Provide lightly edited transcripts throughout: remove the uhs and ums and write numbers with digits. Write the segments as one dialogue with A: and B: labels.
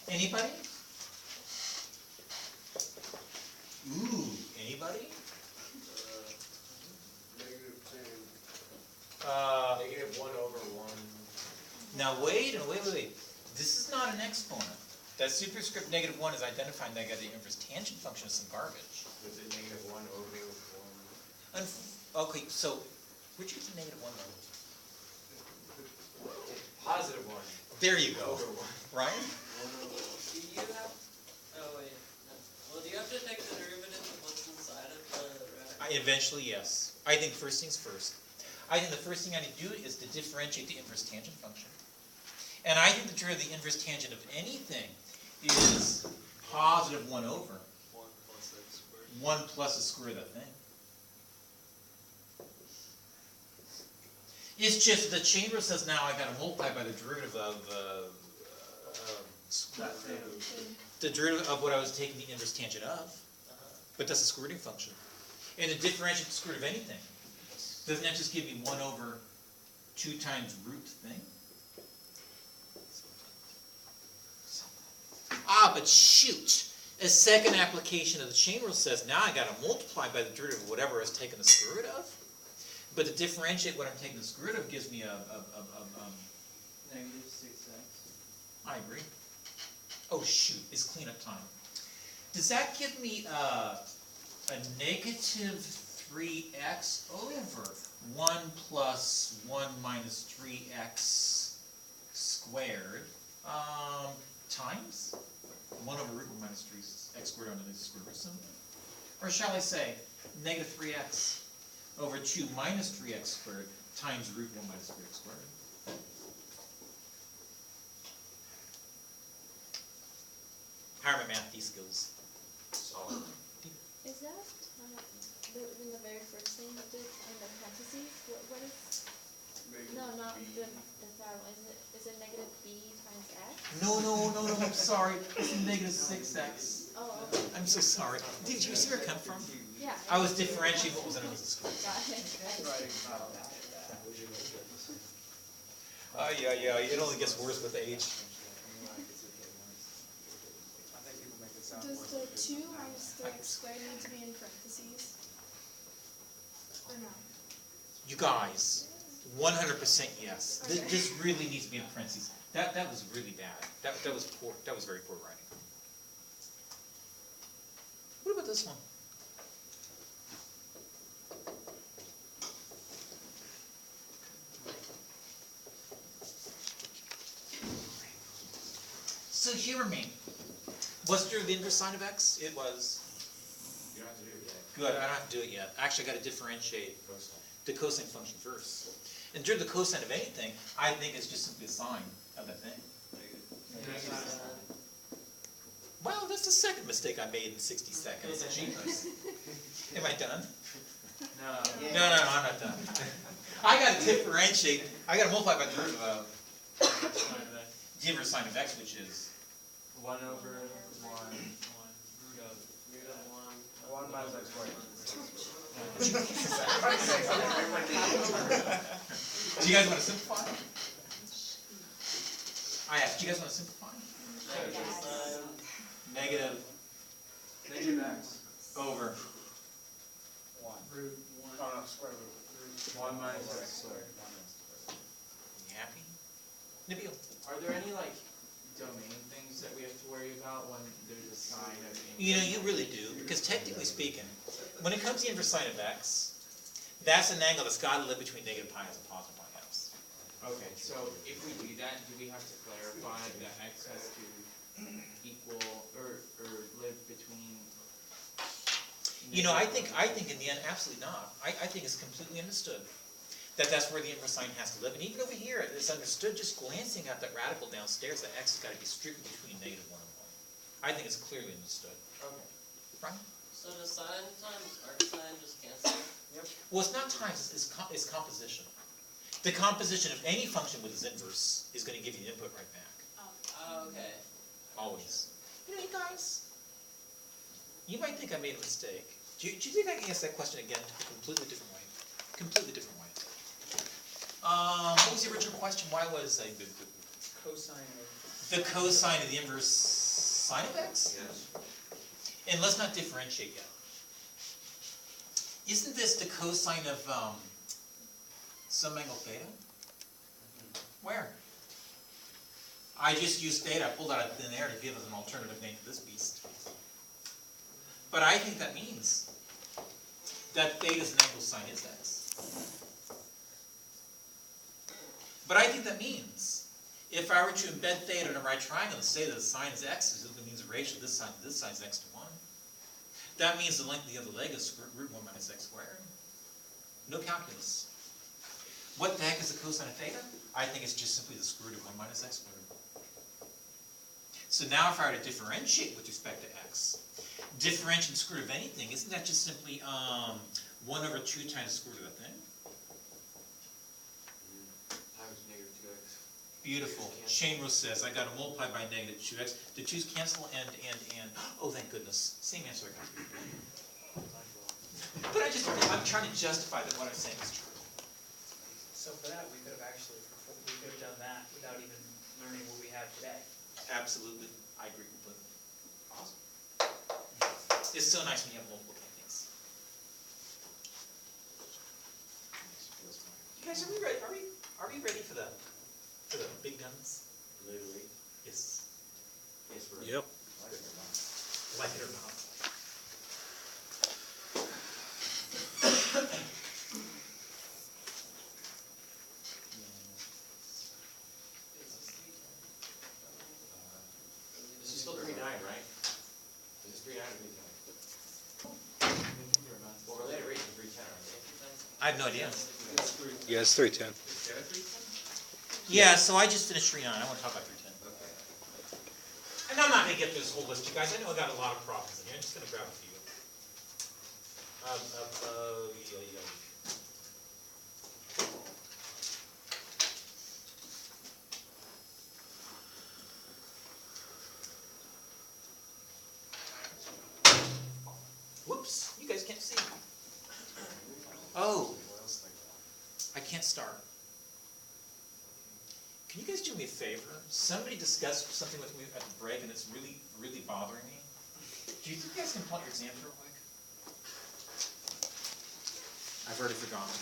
A: Anybody? Ooh, anybody?
B: Negative 1 over 1.
A: Now wait. This is not an exponent. That superscript -1 is identifying that I got the inverse tangent function of some garbage.
B: Is it negative 1 over 1?
A: Okay, so which is the -1 though?
B: Positive 1.
A: There you go.
B: Over 1.
A: Right?
C: Do you have, oh wait, no. Well, do you have to take the derivative of what's inside of the radical?
A: Eventually, yes. I think first things first. I think the first thing I need to do is to differentiate the inverse tangent function. And I think the derivative of the inverse tangent of anything is positive 1 over
C: 1 plus x squared.
A: 1 plus the square root of that thing. It's just the chain rule says now I got to multiply by the derivative of the derivative of what I was taking the inverse tangent of. But that's a square rooting function. And to differentiate the square root of anything, doesn't that just give me 1 over 2 times root thing? But shoot! A second application of the chain rule says now I got to multiply by the derivative of whatever I was taking the square root of. But to differentiate what I'm taking the square root of gives me
D: Negative 6x.
A: I agree. Oh shoot! It's cleanup time. Does that give me a negative 3x over 1 plus 1 minus 3x squared times 1 over root 1 minus 3x squared under the square root symbol? Or shall I say negative 3x over 2 minus 3x squared times root 1 minus 3x squared? How are my math skills?
B: Solid.
E: Is that in the very first thing you did in the parentheses? What is? No, not the that one. Is it negative b times x?
A: No, I'm sorry. It's negative 6x.
E: Oh, okay.
A: I'm so sorry. Did you see where it come from?
E: Yeah.
A: I was differentiating what was underneath the square.
E: Got it.
A: Yeah. It only gets worse with age.
F: Does the 2 minus 3x squared need to be in parentheses? Or no?
A: You guys, 100% yes. This really needs to be in parentheses. That was really bad. That was poor. That was very poor writing. What about this one? So humor me. What's the inverse sine of x? It was.
B: You don't have to do it yet.
A: Good, I don't have to do it yet. Actually, I got to differentiate
B: Cosine.
A: the cosine function first. And during the cosine of anything, I think it's just simply a sine of that thing. Well, that's the second mistake I made in 60 seconds. Jeepers. Am I done?
D: No.
A: No, I'm not done. I got to differentiate. I got to multiply by the root of the inverse sine of x, which is
D: 1 over 1. Root of 1 minus x squared.
A: Do you guys want to simplify? I asked, do you guys want to simplify? Negative
D: Negative x.
A: over.
D: 1. Root 1. Oh, no, square root. 1 minus x squared.
A: You happy? Nabil.
D: Are there any, like, domain things that we have to worry about when there's a sign of
A: You know, you really do, because technically speaking, when it comes to the inverse sine of x, that's an angle that's got to live between negative pi s and positive pi s.
D: Okay, so if we do that, do we have to clarify that x has to equal or live between?
A: You know, I think in the end, absolutely not. I think it's completely understood that that's where the inverse sine has to live. And even over here, it's understood just glancing at that radical downstairs that x has got to be strictly between negative 1 and 1. I think it's clearly understood.
D: Okay.
A: Right?
C: So does sine times arcsine just cancel?
D: Yep.
A: Well, it's not times, it's composition. The composition of any function with its inverse is going to give you the input right back.
C: Oh, okay.
A: Always. You know, you guys, you might think I made a mistake. Do you think I can ask that question again a completely different way? Completely different way. What was the original question? Why was I...
D: Cosine of...
A: The cosine of the inverse sine of x?
B: Yes.
A: And let's not differentiate yet. Isn't this the cosine of some angle theta? Where? I just used theta, I pulled out of thin air to give us an alternative name to this beast. But I think that means that theta's an angle sine is x. But I think that means if I were to embed theta in a right triangle and say that the sine is x, it means the ratio of this side to this side is x to 1. That means the length of the other leg is root 1 minus x squared. No calculus. What the heck is the cosine of theta? I think it's just simply the square root of 1 minus x squared. So now if I were to differentiate with respect to x, differentiate the square root of anything, isn't that just simply 1 over 2 times the square root of that thing?
B: Times negative 2x.
A: Beautiful. Chain rule says I got to multiply by negative 2x. The 2's cancel and. Oh, thank goodness. Same answer I got. But I'm trying to justify that what I'm saying is true.
G: So for that, we could have done that without even learning what we have today.
A: Absolutely. I agree completely. Awesome. It's so nice when you have multiple techniques. You guys, are we ready? Are we ready for the big guns?
B: Literally.
A: Yes.
B: Yes, we're.
H: Yep.
A: Like it or not.
B: This is still 3-9, right? This is 3-9 or 3-10? Well, related rates are 3-10, aren't they?
A: I have no idea.
H: Yeah, it's 310.
B: Is that a 3-10?
A: Yeah, so I just finished 3-9. I want to talk about 3-10.
B: Okay.
A: And I'm not going to get through this whole list, you guys. I know I got a lot of problems in here. I'm just going to grab a few. Yeah. Whoops, you guys can't see. Oh, I can't start. Can you guys do me a favor? Somebody discussed something with me at the break and it's really, really bothering me. Do you think you guys can pull out your exams real quick? I've already forgotten.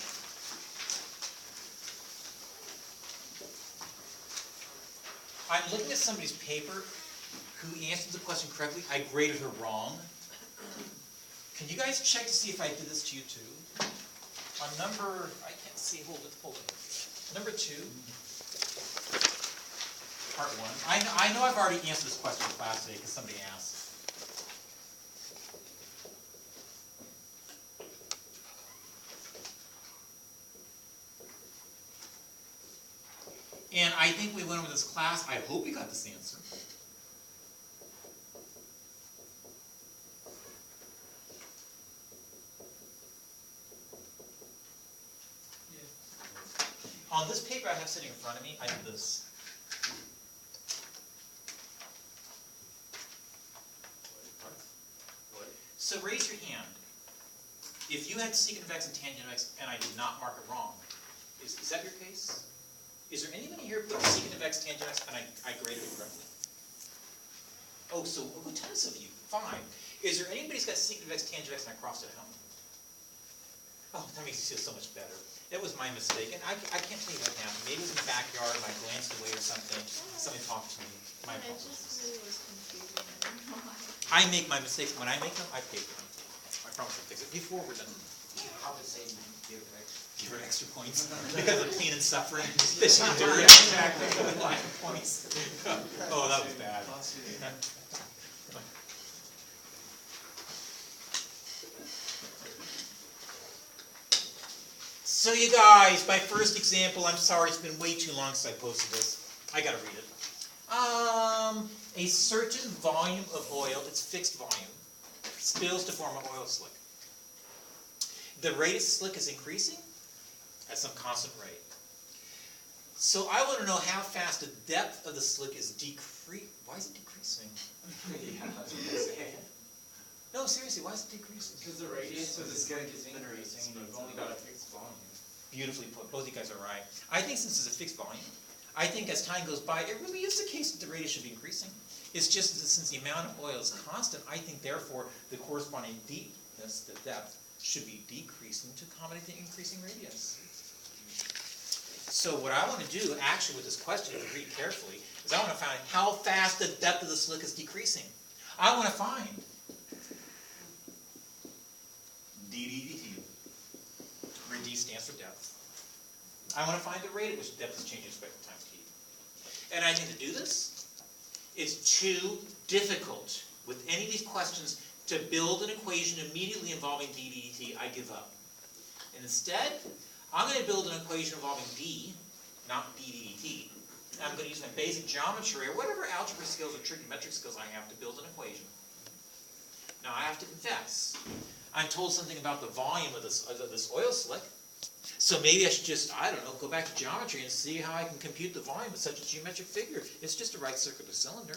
A: I'm looking at somebody's paper who answered the question correctly. I graded her wrong. Can you guys check to see if I did this to you too? On number, I can't see, hold it. Number 2, part 1. I know I've already answered this question in class today because somebody asked. And I think we went over this class. I hope we got this answer. On this paper I have sitting in front of me, I did this. So raise your hand. If you had secant of x and tangent of x and I did not mark it wrong, is that your case? Is there anybody here who put secant of x, tangent of x, and I graded it correctly? Oh, so tons of you. Fine. Is there anybody who's got secant of x, tangent of x, and I crossed it out? Oh, that makes me feel so much better. It was my mistake, and I can't tell you what happened. Maybe it was in the backyard, and I glanced away or something. Somebody talked to me. My
E: It
A: apologies.
E: just really was confusing. I don't know why.
A: I make my mistakes. When I make them, I pay for them. I promise I'll fix it. Before we're done.
B: How would say you give extra?
A: Give her extra points because of pain and suffering that she endured.
B: Exactly.
A: Points. Oh, that was bad. So you guys, my first example, I'm sorry it's been way too long since I posted this. I gotta read it. A certain volume of oil, it's fixed volume, spills to form an oil slick. The rate of slick is increasing at some constant rate. So I want to know how fast the depth of the slick is decreasing. Why is it decreasing?
B: Yeah, I was gonna say.
A: No, seriously, why is it decreasing?
D: Because the radius of the slick is increasing, and you've only got a fixed volume.
A: Beautifully put. Both of you guys are right. I think since it's a fixed volume, I think as time goes by, it really is the case that the radius should be increasing. It's just that since the amount of oil is constant, I think therefore the corresponding deepness, the depth, should be decreasing to accommodate the increasing radius. So what I want to do, actually, with this question, if you read carefully, is I want to find how fast the depth of the slick is decreasing. I want to find d dt, where d stands for depth. I want to find the rate at which depth is changing with respect to time t. And I think to do this, it's too difficult with any of these questions to build an equation immediately involving d dt. I give up. And instead, I'm going to build an equation involving d, not d dt. And I'm going to use my basic geometry or whatever algebra skills or trigonometric skills I have to build an equation. Now I have to confess, I'm told something about the volume of this oil slick. So maybe I should just, I don't know, go back to geometry and see how I can compute the volume of such a geometric figure. It's just a right circular cylinder.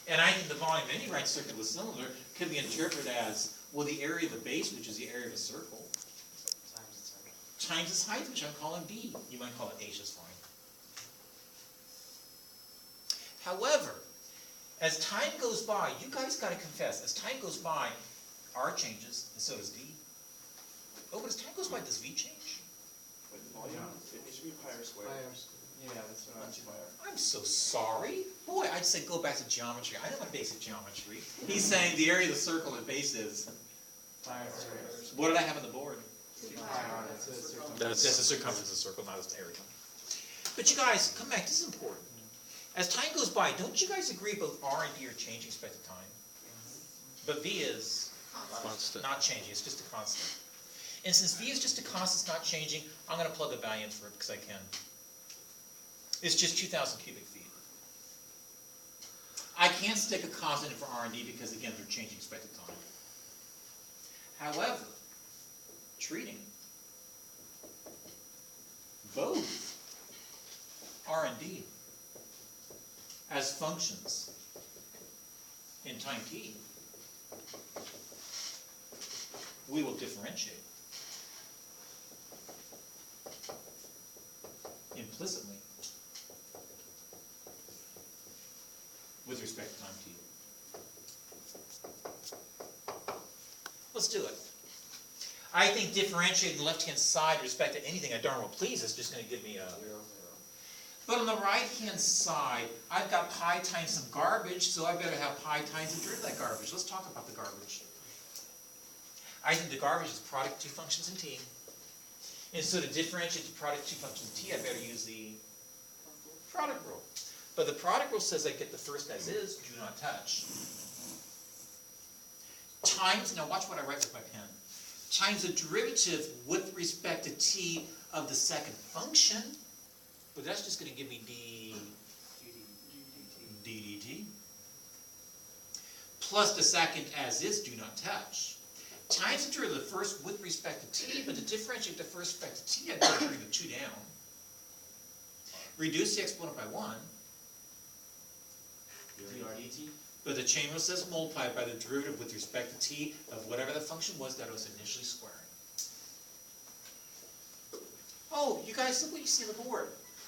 A: And I think the volume of any right circular cylinder could be interpreted as, well, the area of the base, which is the area of a circle, times its height, which I'm calling b. You might call it h, is fine. However, as time goes by, you guys got to confess, as time goes by, r changes, and so does d. Oh, but as time goes by, does v change?
I: With the volume, it should be pi r squared.
D: Yeah, that's what
I: Not 2 pi r.
A: I'm so sorry. Boy, I'd say go back to geometry. I know my basic geometry. He's saying the area of the circle at base is. What did I have on the board? That's the circumference of the circle, not its area. But you guys, come back, this is important. As time goes by, don't you guys agree both r and d are changing with respect to time? But v is
H: Constant.
A: not changing, it's just a constant. And since v is just a constant, it's not changing, I'm going to plug a value in for it because I can. It's just 2,000 cubic feet. I can't stick a constant in for r and d because, again, they're changing with respect to time. However, treating both r and d as functions in time t, we will differentiate implicitly with respect to time t. Let's do it. I think differentiating the left-hand side with respect to anything I darn well please is just going to give me a 0. But on the right-hand side, I've got pi times some garbage, so I better have pi times the derivative of that garbage. Let's talk about the garbage. I think the garbage is product of two functions in t. And so to differentiate the product of two functions in t, I better use the product rule. But the product rule says I get the first as is, do not touch. Times, now watch what I write with my pen. Times the derivative with respect to t of the second function. But that's just going to give me d dt. Plus the second as is, do not touch. Times the derivative of the first with respect to t, but to differentiate the first with respect to t, I've got to bring the 2 down. Reduce the exponent by 1.
B: dRdt?
A: But the chain rule says multiplied by the derivative with respect to t of whatever the function was that I was initially squaring. Oh, you guys, look what you see on the board.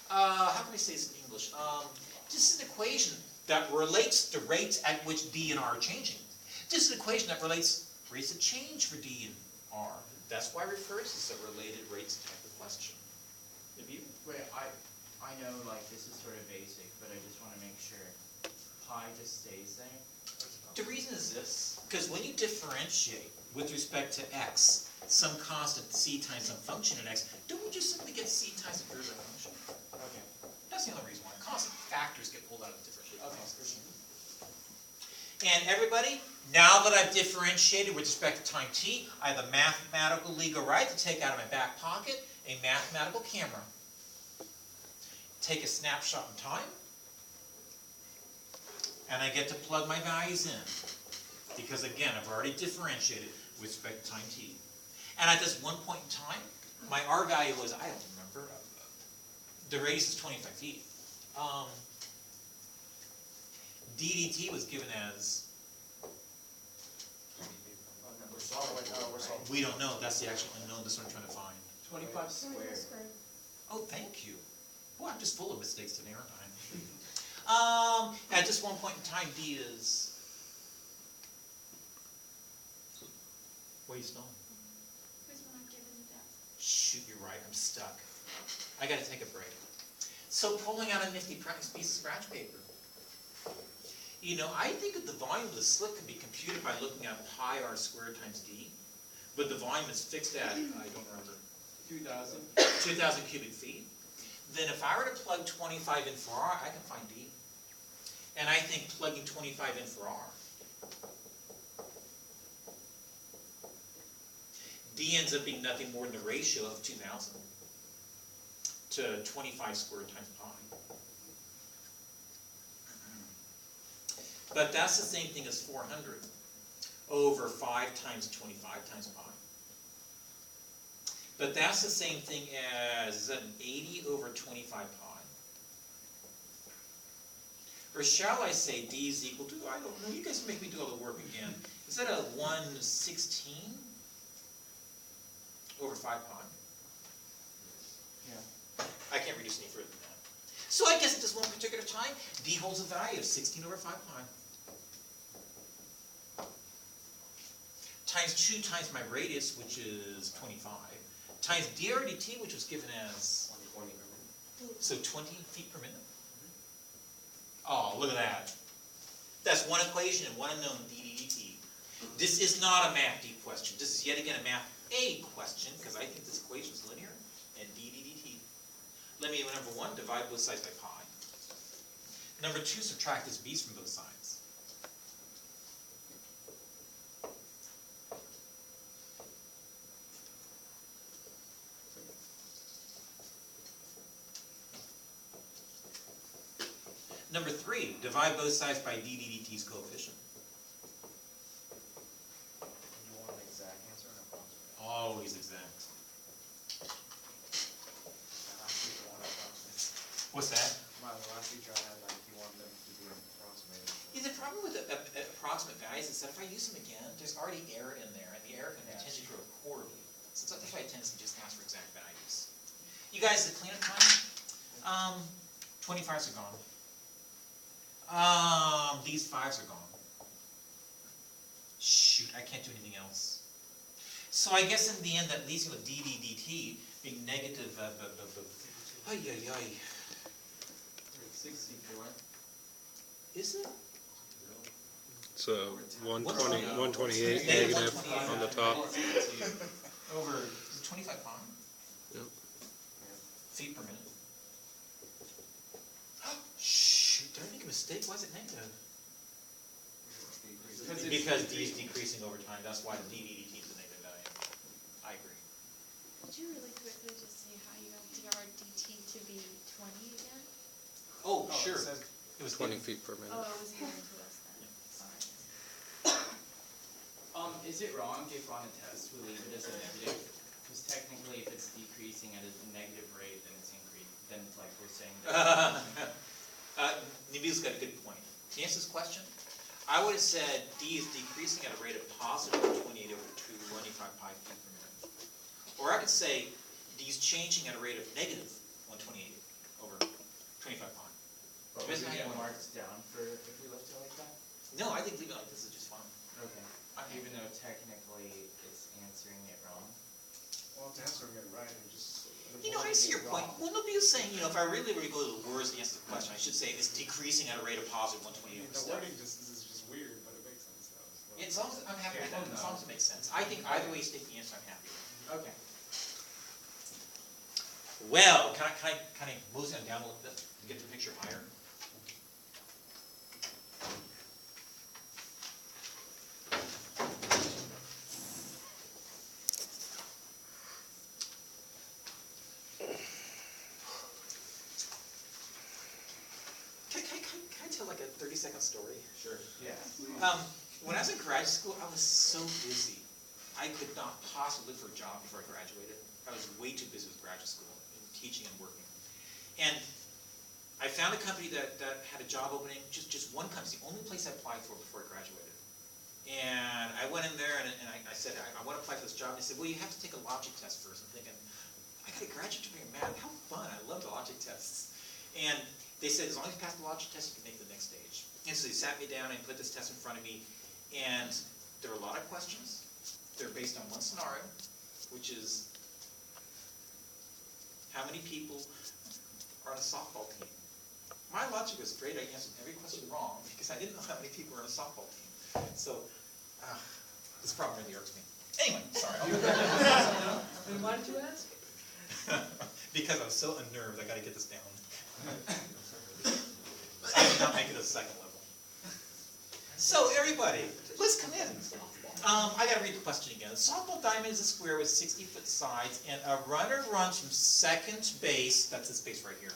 A: How can I say this in English? This is an equation that relates the rates at which d and r are changing. This is an equation that relates rates of change for d and r. That's why I refer to this as a related rates type of question. Have you?
D: Wait, I know like this is sort of basic, but I just want to make sure pi just stays there.
A: The reason is this, because when you differentiate with respect to x, some constant c times some function in x, don't you just simply get c times the derivative function?
D: Okay.
A: That's the only reason why. Constant factors get pulled out of the differentiation.
D: Okay.
A: And everybody, now that I've differentiated with respect to time t, I have a mathematical legal right to take out of my back pocket a mathematical camera. Take a snapshot in time, and I get to plug my values in. Because again, I've already differentiated with respect to time t. And at this one point in time, my r value was, I don't remember, the radius is 25 feet. ddt was given as,
I: We're solving.
A: we don't know, that's the actual unknown, that's what I'm trying to find.
B: 25 squared.
A: Oh, thank you. Boy, I'm just full of mistakes today, aren't At this one point in time, D is. What are you spelling?
F: Because we're not given depth.
A: Shoot, you're right, I'm stuck. I gotta take a break. So pulling out a nifty piece of scratch paper. You know, I think that the volume of the slit can be computed by looking at pi r squared times d, but the volume is fixed at, I don't remember,
D: 2,000.
A: 2,000 cubic feet. Then if I were to plug 25 in for r, I can find d. And I think plugging 25 in for r, d ends up being nothing more than the ratio of 2,000 to 25 squared times pi. But that's the same thing as 400 over 5 times 25 times pi. But that's the same thing as, is that an 80 over 25 pi? Or shall I say d is equal to, I don't know, you guys make me do all the work again. Is that a 1/16 over 5 pi?
D: Yeah.
A: I can't reduce any further than that. So I guess at this one particular time, d holds a value of 16 over 5 pi. Times 2 times my radius, which is 25, times dr dt, which was given as,
B: 120.
A: so 20 feet per minute. Oh, look at that. That's one equation and one unknown, d dt. This is not a math D question. This is yet again a math A question, because I think this equation is linear, and d dt. Let me, number 1, divide both sides by pi. Number 2, subtract this b's from both sides. Number 3, divide both sides by d dt's coefficient.
B: You want an exact answer or an approximate?
A: Always exact. What's that?
B: The last teacher I had, like, he wanted them to be approximated.
A: Yeah, the problem with approximate values is that if I use them again, there's already error in there, and the error can potentially grow poorly. So that's why I tend to just ask for exact values. You guys, the cleanup time? 25s are gone. These 5s are gone. Shoot, I can't do anything else. So I guess in the end, that leaves me with d dt being negative, ay, ay, ay.
D: 64.
A: Is it?
H: So 120, 128
A: Negative
H: negative
A: 128.
H: on the top.
A: Over, is it 25 pi?
H: Yep.
A: Feet per minute. Shoot, did I make a mistake? Why is it negative? Because d is decreasing over time, that's why the d dt is a negative value. I agree.
E: Could you really quickly just say how you got dr dt to be 20 again?
A: Oh, sure. It was
H: 20 feet per minute.
E: Oh, it was given to us then. Sorry.
D: Is it wrong if on a test we leave it as a negative? Because technically if it's decreasing at a negative rate, then it's increasing, then it's like we're saying that.
A: Nabil's got a good point. To answer this question, I would have said d is decreasing at a rate of positive 28 over 225 pi feet per minute. Or I could say d is changing at a rate of negative 128 over 25 pi.
D: But would we get marks down for if we left it like that?
A: No, I think leaving it like this is just fine.
D: Okay. Even though technically it's answering it wrong?
I: Well, to answer it right, and just.
A: You know, I see your point. Well, Nabil's saying, you know, if I really were to go to the words to answer the question, I should say it's decreasing at a rate of positive 128 over
I: The
A: step.
I: wording just is just weird, but it makes sense though. So.
A: As long as I'm happy with that, as long as it makes sense. I think either way you state the answer, I'm happy with.
D: Okay.
A: Well, can I mosey on down a little bit and get the picture higher? Can I tell like a 30-second story?
B: Sure.
D: Yeah.
A: When I was in graduate school, I was so busy. I could not possibly look for a job before I graduated. I was way too busy with graduate school, and teaching and working. And I found a company that had a job opening, just one company, the only place I applied for before I graduated. And I went in there and I said, I want to apply for this job. And they said, well, you have to take a logic test first. I'm thinking, I got a graduate degree in math. How fun. I love the logic tests. And They said, as long as you pass the logic test, you can make the next stage. And so they sat me down and put this test in front of me, and there were a lot of questions. They're based on one scenario, which is, how many people are on a softball team? My logic was great, I answered every question wrong, because I didn't know how many people were on a softball team. So, this problem really irks me. Anyway, sorry.
G: Then why did you ask?
A: Because I was so unnerved, I gotta get this down. I did not make it to the second level. So, everybody, let's come in. I gotta read the question again. A softball diamond is a square with 60-foot sides, and a runner runs from second base, that's this base right here.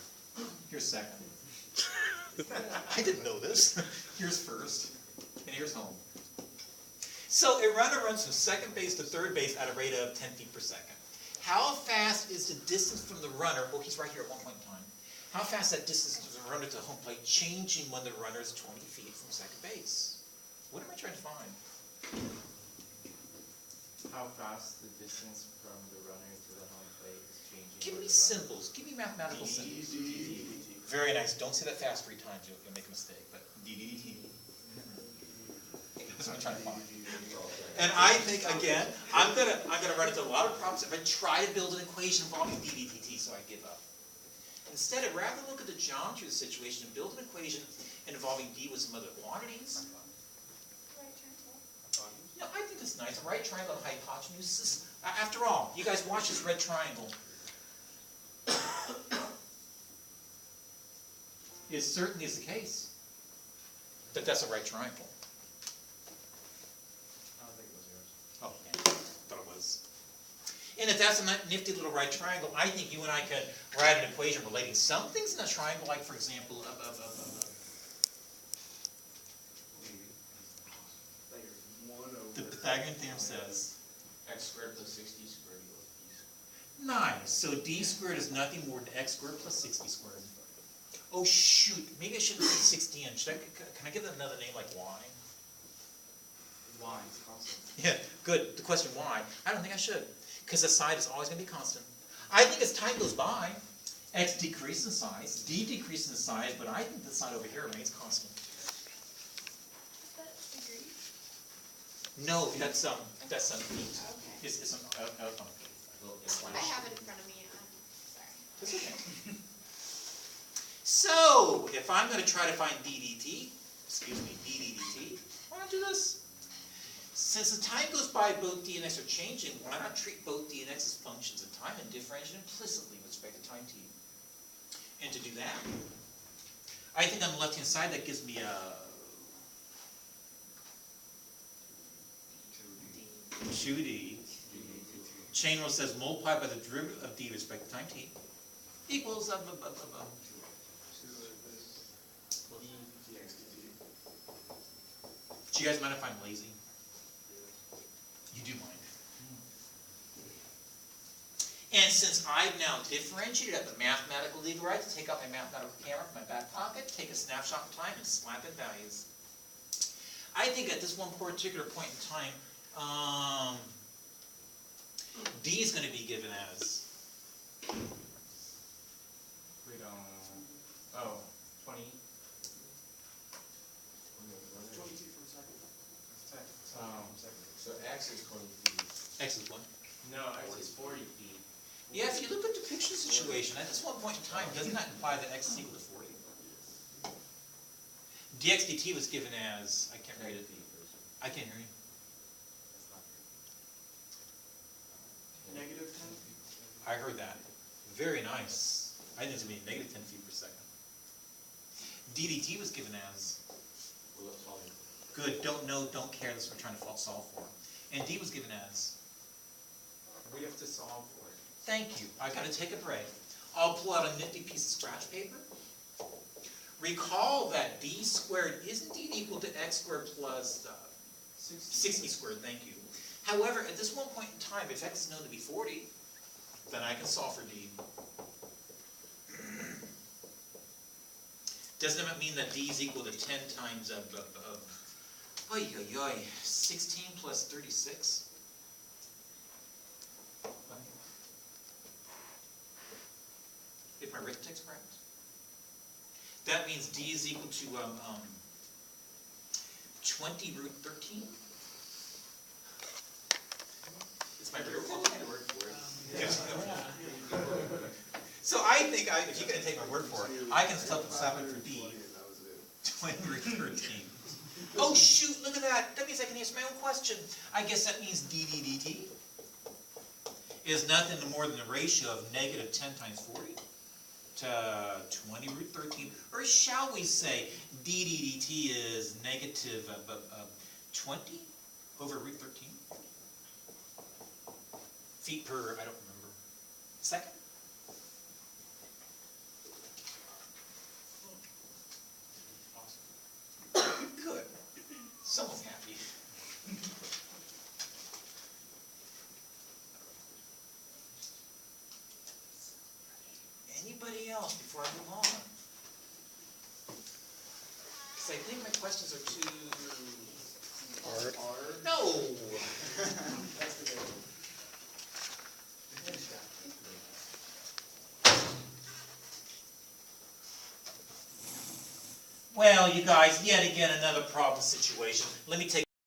A: Here's second. I didn't know this. Here's first, and here's home. So a runner runs from second base to third base at a rate of 10 feet per second. How fast is the distance from the runner, oh, he's right here at one point in time. How fast is that distance from the runner to home plate changing when the runner is 20 feet from second base? What am I trying to find?
D: How fast the distance from the runner to the home plate is changing.
A: Give me
D: with the runner.
A: symbols, give me mathematical symbols. Very nice, don't say that fast 3 times, you'll make a mistake, but DDT. That's what I'm trying to find. And I think, again, I'm gonna run into a lot of problems if I try to build an equation involving DDT, so I give up. Instead, I'd rather look at the geometry of the situation and build an equation involving D with some other quantities. No, I think it's nice. Right triangle and hypotenuse. After all, you guys watch this red triangle. It certainly is the case that that's a right triangle.
B: I don't think it was yours.
A: Oh, yeah, thought it was. And if that's a nifty little right triangle, I think you and I could write an equation relating some things in a triangle, like, for example, the Pythagorean theorem says,
B: X squared plus 60 squared equals D squared.
A: nice. So D squared is nothing more than X squared plus 60 squared. Oh, shoot. Maybe I shouldn't say 16. Can I give it another name like Y?
D: Y is constant.
A: Yeah, good. The question why, I don't think I should, because the side is always going to be constant. I think as time goes by, X decreases in size, D decreases in size, but I think the side over here remains constant.
F: Is that degree?
A: No, that's feet.
F: Okay.
A: It's
F: I have it in front of me, sorry.
A: That's okay. So, if I'm going to try to find DDT, why not do this? Since the time goes by, both D and X are changing, why not treat both D and X as functions of time and differentiate implicitly with respect to time t? And to do that, I think on the left-hand side that gives me a 2D. Chain rule says multiply by the derivative of D with respect to time t equals Do you guys mind if I'm lazy? You do mind. And since I've now differentiated, I have the mathematical legal right to take out my mathematical camera from my back pocket, take a snapshot in time, and slap in values. I think at this one particular point in time, D is going to be given as
D: We don't. Oh, 20.
I: 22 from second.
B: So X is 20 feet.
A: X is 1.
D: No, X is 40 feet.
A: Yeah, if you look at the picture situation, at this one point in time, doesn't that imply that X is equal to 40? dx dt was given as, I can't read it. I can't hear you.
I: Negative 10?
A: I heard that. Very nice. I think it's going to be negative 10 feet per second. ddt was given as,
B: Well, that's all.
A: good, don't know, don't care, that's what we're trying to solve for. And D was given as,
D: We have to solve for it.
A: thank you, I've got to take a break. I'll pull out a nifty piece of scratch paper. Recall that D squared is indeed equal to X squared plus 60 squared, thank you. However, at this one point in time, if X is known to be 40, then I can solve for D. Doesn't that mean that D is equal to 10 times of 16 plus 36? If my arithmetic's correct. that means D is equal to, 20 root 13? It's my real word for it. So I think, if you're gonna take my word for it, I can substitute for D, 20 root 13. Oh shoot, look at that, that means I can answer my own question. I guess that means d dt is nothing more than the ratio of negative 10 times 40 to 20 root 13. Or shall we say d dt is negative 20 over root 13? Feet per, I don't remember, second? Good. Someone's happy. Anybody else before I move on? Because I think my questions are too...
H: Hard.
A: No!
B: That's the big one.
A: Well, you guys, yet again, another problem situation. Let me take